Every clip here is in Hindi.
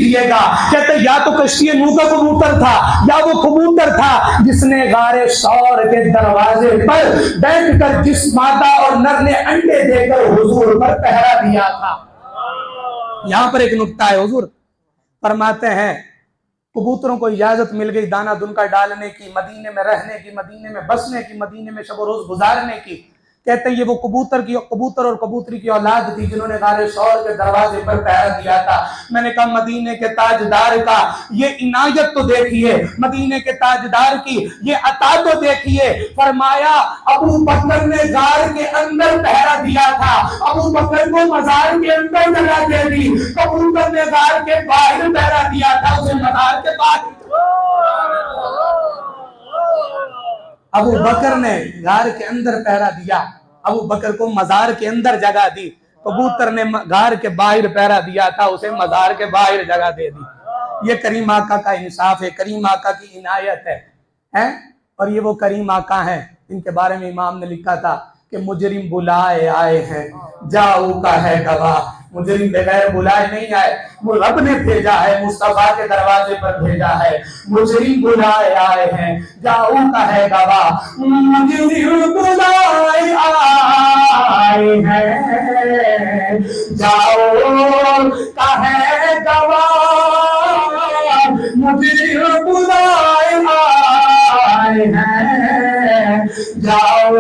कीजिएगा। कहते या तो कश्ती नूह का कबूतर था या वो कबूतर था जिसने गारे सौर के दरवाजे पर बैठकर जिस मादा और नर ने अंडे देकर हुजूर पर पहरा दिया था। यहां पर एक नुक्ता है, हुजूर फरमाते हैं कबूतरों को इजाजत मिल गई दाना दुनका डालने की, मदीने में रहने की, मदीने में बसने की, मदीने में शब रोज गुजारने की। कहते हैं ये वो कबूतर और कबूतरी की औलाद थी जिन्होंने गारे सौर के दरवाजे पर पहरा दिया था। मैंने कहा मदीने के ताजदार का ये इनायत तो देखिए, मदीने के ताजदार की ये अता तो देखिए। फरमाया अबू बकर ने गार के अंदर पहरा दिया था, अबू बकर को मजार के अंदर जगह दे दी। कबूतर ने गार के बाहर पहरा दिया था, उसे मजार के बाहर। अबू बकर ने गार के अंदर पहरा दिया, अबू बकर को मजार के अंदर जगह दी। कबूतर ने गार के बाहर पहरा दिया था, उसे मजार के बाहर जगह दे दी। ये करीम आका का इंसाफ है, करीम आका की इनायत है? और ये वो करीम आका है इनके बारे में इमाम ने लिखा था कि मुजरिम बुलाए आए हैं, जाऊ का है गवाह। मुजरिम बगैर बुलाए नहीं आए, वो रब ने भेजा है, मुस्तफा के दरवाजे पर भेजा है। मुजरिम बुलाए आए हैं, जाऊ का है गवाह। मुजरिम बुलाए आए हैं, जाओ का है गवाह। मुजरिम बुलाए आए हैं, जाओ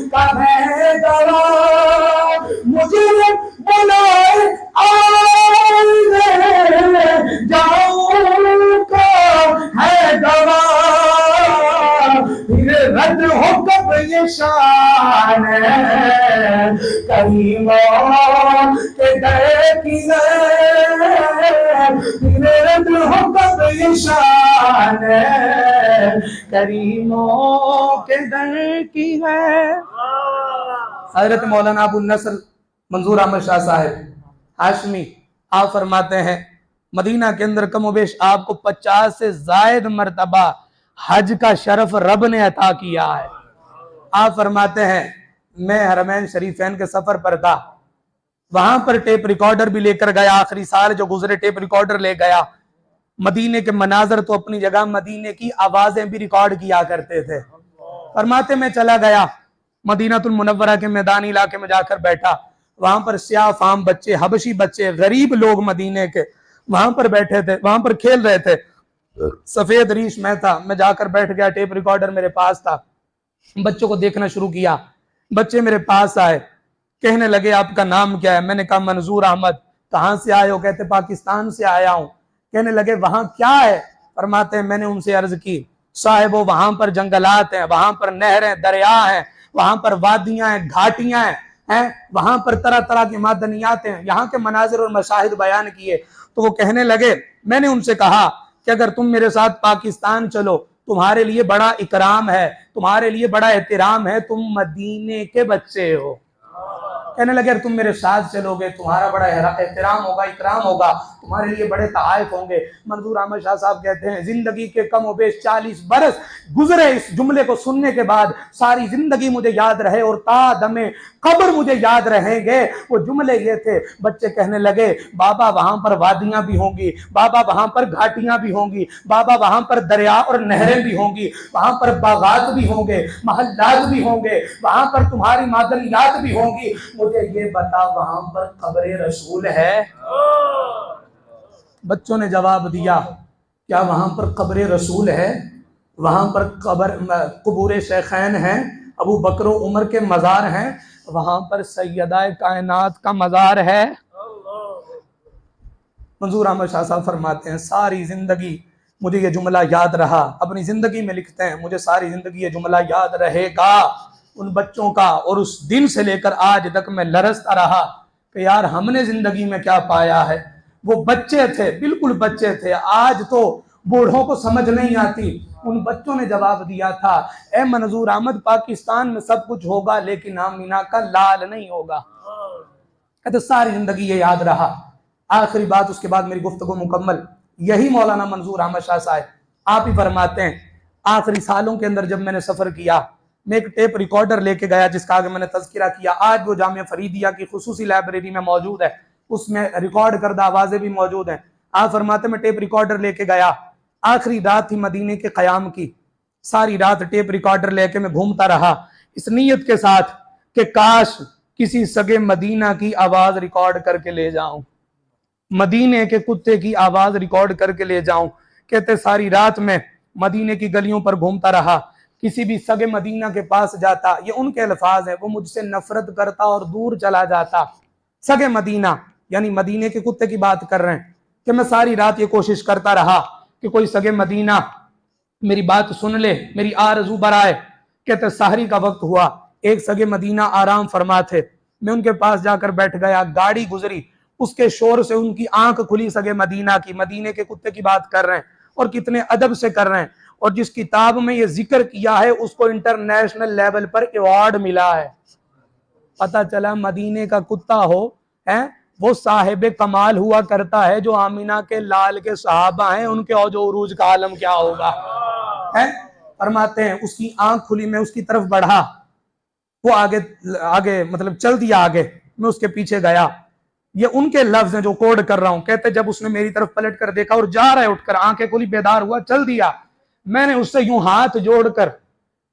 का है गवाह। मुजरिम बुलाए आए हैं, जाओ का है गवाह। फिर रद्द हो कब ये शान करीमों के दर की है। फिर रद्द हो कब ये शान करीमों के दर की है। हजरत मौलाना अबू नसर मंजूर अहमद शाह साहब हाशमी आप फरमाते हैं मदीना के अंदर कमोबेश आपको 50 से जायद मर्तबा हज का शरफ रब ने अता किया है। आप फरमाते हैं मैं हरमैन शरीफैन के सफर पर था, वहां पर टेप रिकॉर्डर भी लेकर गया, आखिरी साल जो गुजरे टेप रिकॉर्डर ले गया। मदीने के मनाजर तो अपनी जगह, मदीने की आवाजें भी रिकॉर्ड किया करते थे। फरमाते मैं चला गया मदीनातुल मुनव्वरा के मैदानी इलाके में जाकर बैठा, वहां पर स्याह फाम बच्चे, हबशी बच्चे, गरीब लोग मदीने के वहां पर बैठे थे, वहां पर खेल रहे थे। सफेद रीश मैं था, मैं जाकर बैठ गया, टेप रिकॉर्डर मेरे पास था, बच्चों को देखना शुरू किया। बच्चे मेरे पास आए, कहने लगे आपका नाम क्या है? मैंने कहा मंजूर अहमद। कहाँ से आए हो? कहते पाकिस्तान से आया हूँ। कहने लगे वहां क्या है? फरमाते हैं मैंने उनसे अर्ज की साहिबो वहां पर जंगलात हैं, वहां पर नहरें दरिया हैं, वहां पर वादियां हैं, घाटियां हैं, वहां पर तरह तरह की मादनियात हैं, यहाँ के मनाजिर और मशाहिद बयान किए। तो वो कहने लगे, मैंने उनसे कहा कि अगर तुम मेरे साथ पाकिस्तान चलो तुम्हारे लिए बड़ा इकराम है, तुम्हारे लिए बड़ा एहतराम है, तुम मदीने के बच्चे हो। कहने लगे तुम मेरे साथ चलोगे तुम्हारा बड़ा एहतराम होगा, इकराम होगा, तुम्हारे लिए बड़े तहाइफ होंगे। मंजूर अहमद शाह साहब कहते हैं जिंदगी के कम बेश 40 बरस गुजरे इस जुमले को सुनने के बाद, सारी जिंदगी मुझे याद रहे और तादमे कब्र मुझे याद रहेंगे। वो जुमले ये थे, बच्चे कहने लगे बाबा वहां पर वादियां भी होंगी, बाबा वहां पर घाटियां भी होंगी, बाबा वहां पर दरिया और नहरें भी होंगी, वहां पर बागात भी होंगे, महल्लात भी होंगे, वहां पर तुम्हारी मादनियात भी होंगी। मुझे ये बता वहां पर कब्र रसूल है? बच्चों ने जवाब दिया क्या वहां पर कब्र रसूल है? वहां पर कबूर शेखैन हैं, अबू बकर उमर के मज़ार हैं, वहां पर सैयदा कायनात का मज़ार है। मंजूर अहमद शाह साहब फरमाते हैं सारी जिंदगी मुझे ये जुमला याद रहा, अपनी जिंदगी में लिखते हैं मुझे सारी जिंदगी ये जुमला याद रहेगा उन बच्चों का, और उस दिन से लेकर आज तक मैं लरसता रहा कि यार हमने जिंदगी में क्या पाया है। वो बच्चे थे, बिल्कुल बच्चे थे, आज तो बूढ़ों को समझ नहीं आती। उन बच्चों ने जवाब दिया था ए मंजूर अहमद पाकिस्तान में सब कुछ होगा लेकिन आमीना का लाल नहीं होगा। तो सारी जिंदगी ये याद रहा। आखिरी बात, उसके बाद मेरी गुफ्तगू मुकम्मल। यही मौलाना मंजूर अहमद शाह साहब आप ही फरमाते हैं आखिरी सालों के अंदर जब मैंने सफर किया, मैं एक टेप रिकॉर्डर लेके गया जिसका आगे मैंने तज़किरा किया, आज वो जामिया फरीदिया की खुसूसी लाइब्रेरी में मौजूद है, उसमें रिकॉर्ड करदा आवाज़ें भी मौजूद हैं। आप फरमाते मैं टेप रिकॉर्डर लेके गया, आखिरी रात थी मदीने के क़याम की, सारी रात टेप रिकॉर्डर लेके मैं घूमता रहा इस नीयत के साथ कि काश किसी सगे मदीना की आवाज रिकॉर्ड करके ले जाऊं, मदीने के कुत्ते की आवाज रिकॉर्ड करके ले जाऊं। कहते सारी रात में मदीने की गलियों पर घूमता रहा, किसी भी सगे मदीना के पास जाता, ये उनके अल्फाज है, वो मुझसे नफरत करता और दूर चला जाता। सगे मदीना यानी मदीने के कुत्ते की बात कर रहे हैं कि मैं सारी रात ये कोशिश करता रहा कि कोई सगे मदीना मेरी बात सुन ले, मेरी आरज़ू बराए। कहते सहरी का वक्त हुआ, एक सगे मदीना आराम फरमा थे, मैं उनके पास जाकर बैठ गया, गाड़ी गुजरी, उसके शोर से उनकी आंख खुली सगे मदीना की, मदीने के कुत्ते की बात कर रहे हैं और कितने अदब से कर रहे हैं, और जिस किताब में ये जिक्र किया है उसको इंटरनेशनल लेवल पर अवार्ड मिला है। पता चला मदीने का कुत्ता हो है वो साहिब कमाल हुआ करता है, जो आमीना के लाल के सहाबा हैं उनके और जो उरूज का आलम क्या होगा है। फरमाते हैं उसकी आंख खुली, मैं उसकी तरफ बढ़ा, वो आगे आगे मतलब चल दिया आगे, मैं उसके पीछे गया। ये उनके लफ्ज हैं जो कोड कर रहा हूं। कहते जब उसने मेरी तरफ पलट कर देखा और जा रहा है उठकर, आंखें खुली, बेदार हुआ, चल दिया, मैंने उससे यूं हाथ जोड़कर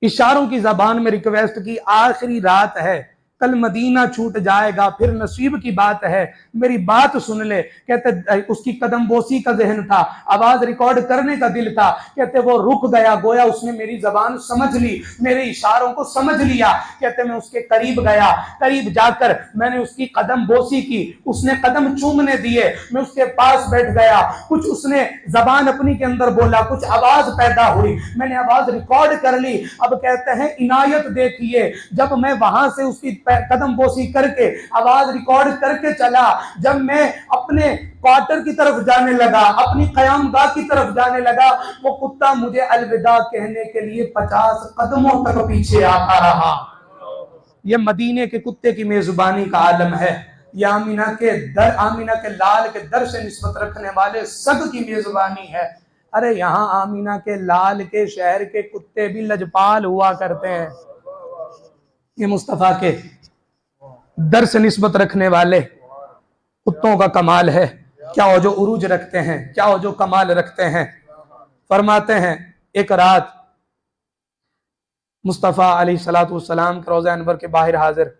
इशारों की जबान में रिक्वेस्ट की, आखिरी रात है, कल मदीना छूट जाएगा, फिर नसीब की बात है, मेरी बात सुन ले। कहते उसकी कदम बोसी का जहन था, आवाज रिकॉर्ड करने का दिल था। कहते वो रुक गया, गोया उसने मेरी जबान समझ ली, मेरे इशारों को समझ लिया। कहते मैं उसके करीब गया, करीब जाकर मैंने उसकी कदम बोसी की, उसने कदम चूमने दिए, मैं उसके पास बैठ गया, कुछ उसने जबान अपनी के अंदर बोला, कुछ आवाज पैदा हुई, मैंने आवाज रिकॉर्ड कर ली। अब कहते हैं इनायत देखिए, जब मैं वहां से उसकी कदम बोसी करके आवाज रिकॉर्ड करके चला, जब मैं अपने क्वार्टर की तरफ जाने लगा, अपनी क़यामगाह की तरफ जाने लगा, वो कुत्ता मुझे अलविदा कहने के लिए 50 कदमों तक पीछे आता रहा। ये मदीने के कुत्ते की मेजबानी का आलम है। ये आमीना के लाल के दर से निस्बत रखने वाले सग की मेजबानी है। अरे यहाँ आमीना के लाल के शहर के कुत्ते भी लजपाल हुआ करते हैं। ये मुस्तफा के दर से निस्बत रखने वाले कुत्तों का कमाल है। क्या वो जो उरूज रखते हैं, क्या वो जो कमाल रखते हैं। फरमाते हैं एक रात मुस्तफ़ा अलैहिस्सलातु वस्सलाम के रोज़ा अनवर के बाहर हाजिर,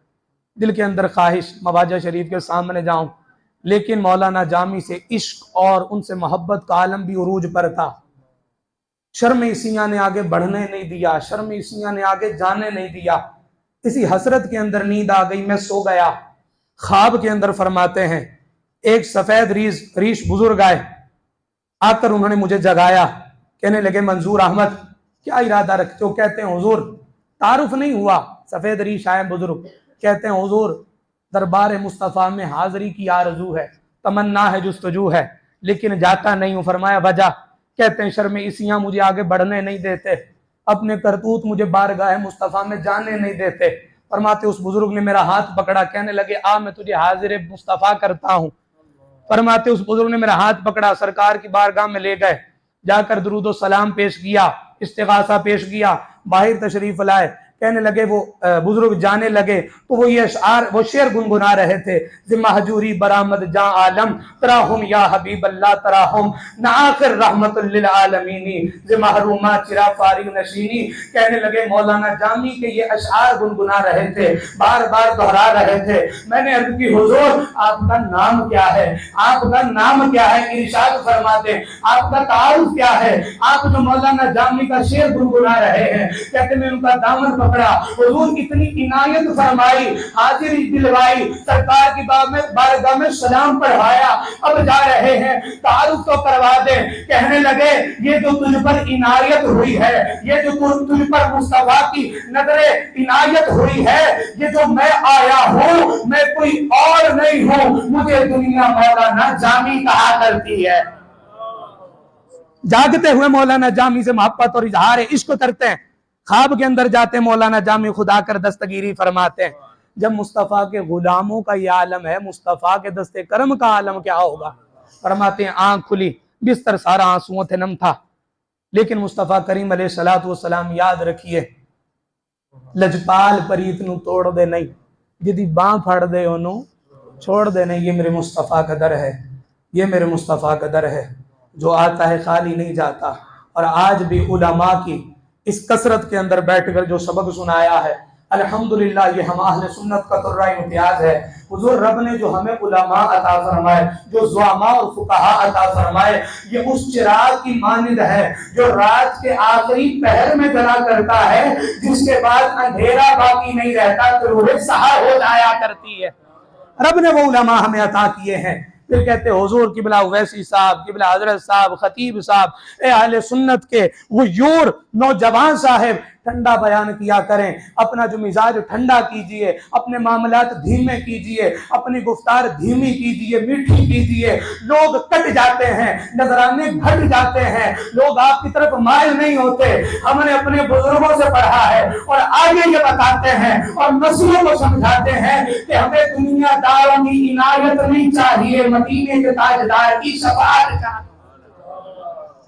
दिल के अंदर ख्वाहिश मवाजा शरीफ के सामने जाऊं, लेकिन मौलाना जामी से इश्क और उनसे मोहब्बत का आलम भी उरूज पर था। शर्म इसियां ने आगे बढ़ने नहीं दिया, शर्म इसियां ने आगे जाने नहीं दिया। इसी हसरत के अंदर नींद आ गई, मैं सो गया। ख्वाब के अंदर फरमाते हैं एक सफेद रीश बुजुर्ग आए, आकर उन्होंने मुझे जगाया, कहने लगे मंजूर अहमद क्या इरादा रखते हो। कहते हैं हुजूर, तारुफ नहीं हुआ, सफेद रीश आए बुजुर्ग, कहते हैं हुजूर दरबार मुस्तफ़ा में हाजिरी की आरजू है, तमन्ना है, जुस्तजू है, लेकिन जाता नहीं हूं। फरमाया वजह। कहते हैं शर्म इसियां मुझे आगे बढ़ने नहीं देते, अपने करतूत मुझे बारगाह मुस्तफ़ा में जाने नहीं देते। फरमाते उस बुजुर्ग ने मेरा हाथ पकड़ा, कहने लगे आ मैं तुझे हाजिर मुस्तफ़ा करता हूँ। फरमाते उस बुजुर्ग ने मेरा हाथ पकड़ा, सरकार की बारगाह में ले गए, जाकर दुरूद सलाम पेश किया, इस्तिगासा पेश किया, बाहर तशरीफ लाए। कहने लगे वो बुजुर्ग जाने लगे तो वो ये अशआर वो शेर गुनगुना रहे थे, जिम्मा हजूरी बरामद जा आलम तराहुम या हबीब अल्लाह तराहुम ना आखिर रहमतुल लिल आलमीनी जिम्मा हरूमा चिरा फारिग नशीनी। कहने लगे मौलाना जामी के ये अशआर गुनगुना रहे थे, बार बार दोहरा रहे थे। मैंने अर्ज की हुजूर आपका नाम क्या है, आपका नाम क्या है, इरशाद फरमाते आपका तारुफ क्या है। आप जो मौलाना जामी का शेर गुनगुना रहे हैं, कहते मैं उनका दामन पकड़ा, हुजूर इतनी इनायत फरमाई, हाजिरी दिलवाई, सरकार की बारगाह में सलाम पढ़वाया, अब जा रहे हैं तारुफ तो करवा दे। कहने लगे ये जो तुझ पर इनायत हुई है, ये जो तुझ पर मुस्तफा की नजरे इनायत हुई है, ये जो मैं आया हूँ मैं कोई और नहीं हूँ, मुझे दुनिया मौलाना जामी कहा करती है। जागते हुए मौलाना जामी से मोहब्बत और इजहार इश्क करते हैं, ख्वाब के अंदर जाते मौलाना जामी खुदा कर दस्तगीरी फरमाते हैं। जब मुस्तफ़ा के गुलामों का ये आलम है, मुस्तफ़ा के दस्ते करम का आलम क्या होगा। फरमाते हैं आंख खुली, बिस्तर सारा आंसुओं से नम था, लेकिन मुस्तफ़ा करीम अलैहिस्सलातु वस्सलाम याद रखिए लजपाल परीत नू तोड़ दे नहीं, जिदी बां फड़ दे ओनू छोड़ दे नहीं। ये मेरे मुस्तफ़ा का दर है, ये मेरे मुस्तफ़ा का दर है जो आता है खाली नहीं जाता। और आज भी उलमा की इस कसरत के अंदर बैठकर जो सबक सुनाया है अल्हम्दुलिल्लाह, ये हम अहले सुन्नत का तुर्रा इम्तियाज है। हुजूर रब ने जो हमें उलमा अता फरमाए, जो ज़ुआमा और फुक़हा अता फरमाए, ये उस चिराग की मानिंद है जो रात के आखिरी पहर में जला करता है, जिसके बाद अंधेरा बाकी नहीं रहता, तो सहर हो जाया करती है। रब ने वो उलमा हमें अता किए हैं। फिर कहते हुजूर किबला वैसी साहब, किबला हजरत साहब, खतीब साहब, ए अहले सुन्नत के वो यूर नौजवान साहब ठंडा बयान किया करें, अपना जो मिजाज ठंडा कीजिए, अपने मामलात धीमे कीजिए, अपनी गुफ्तार धीमी कीजिए, मीठी कीजिए। लोग कट जाते हैं, नजराने घट जाते हैं, लोग आपकी तरफ मायल नहीं होते। हमने अपने बुजुर्गों से पढ़ा है और आगे ये बताते हैं और नस्लों को समझाते हैं कि हमें दुनियादारों की इनायत नहीं चाहिए, मदीने के ताजदार की शफाअत चाहिए।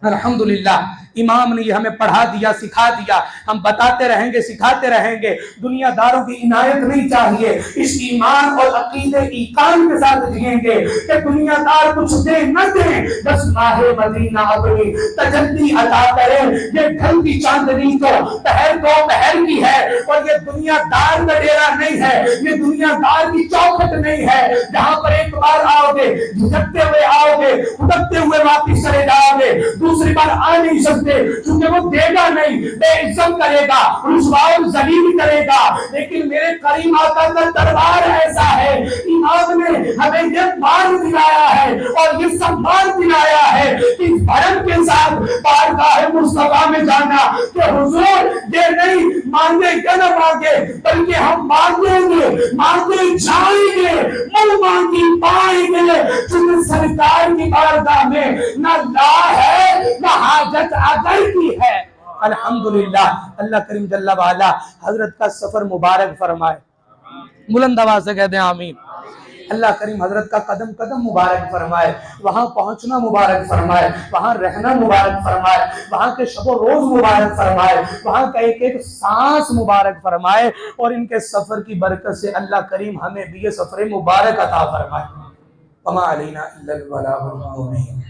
अल्हम्दुलिल्लाह, इमाम ने ये हमें पढ़ा दिया, सिखा दिया, हम बताते रहेंगे, सिखाते रहेंगे। दुनियादारों की इनायत नहीं चाहिए, इस ईमान और अकीदे ईकान के साथ जिएंगे कि दुनियादार कुछ दे न दे, बस माहे मदीना अपनी तजल्ली अता करे। ये ढलती चांदनी तो पहर दो पहर की है और ये दुनियादार का डेरा नहीं है, ये दुनियादार की चौखट नहीं है जहां पर एक बार आओगे, झुकते हुए आओगे, उड़ते हुए वापिस चले जाओगे, दूसरी बार आ नहीं सकते, क्योंकि वो देगा नहीं, बेइज्जत करेगा, रुसवा जलील करेगा। लेकिन मेरे करीम आका का दरबार ऐसा है, इमाम ने हमें ये मान दिलाया है और ये सम्मान दिलाया है कि भरम के साथ बारगाह मुस्तफा में जाना कि हुजूर ये नहीं मांगे क्या ना मांगे, बल्कि हम मांगेंगे, मांगे जाएंगे, मुंह मांगी पाएंगे, क्योंकि सरकार की बारगाह में न ला है न हाजत अदर की है। अल्हम्दुलिल्लाह, अल्लाह करीम जल्ला वाला हजरत का सफर मुबारक फरमाए। बुलंद आवाज से कहते हैं आमीन। अल्लाह करीम हजरत का कदम कदम मुबारक फरमाए, वहां पहुंचना मुबारक फरमाए, वहां रहना मुबारक फरमाए, वहां के शब रोज मुबारक फरमाए, वहां का एक एक सांस मुबारक फरमाए। और इनके सफर की बरकत से अल्लाह करीम हमें भी ये सफर मुबारक अता फरमाए। वमा अलैना इल्लल बलागुल मुबीन।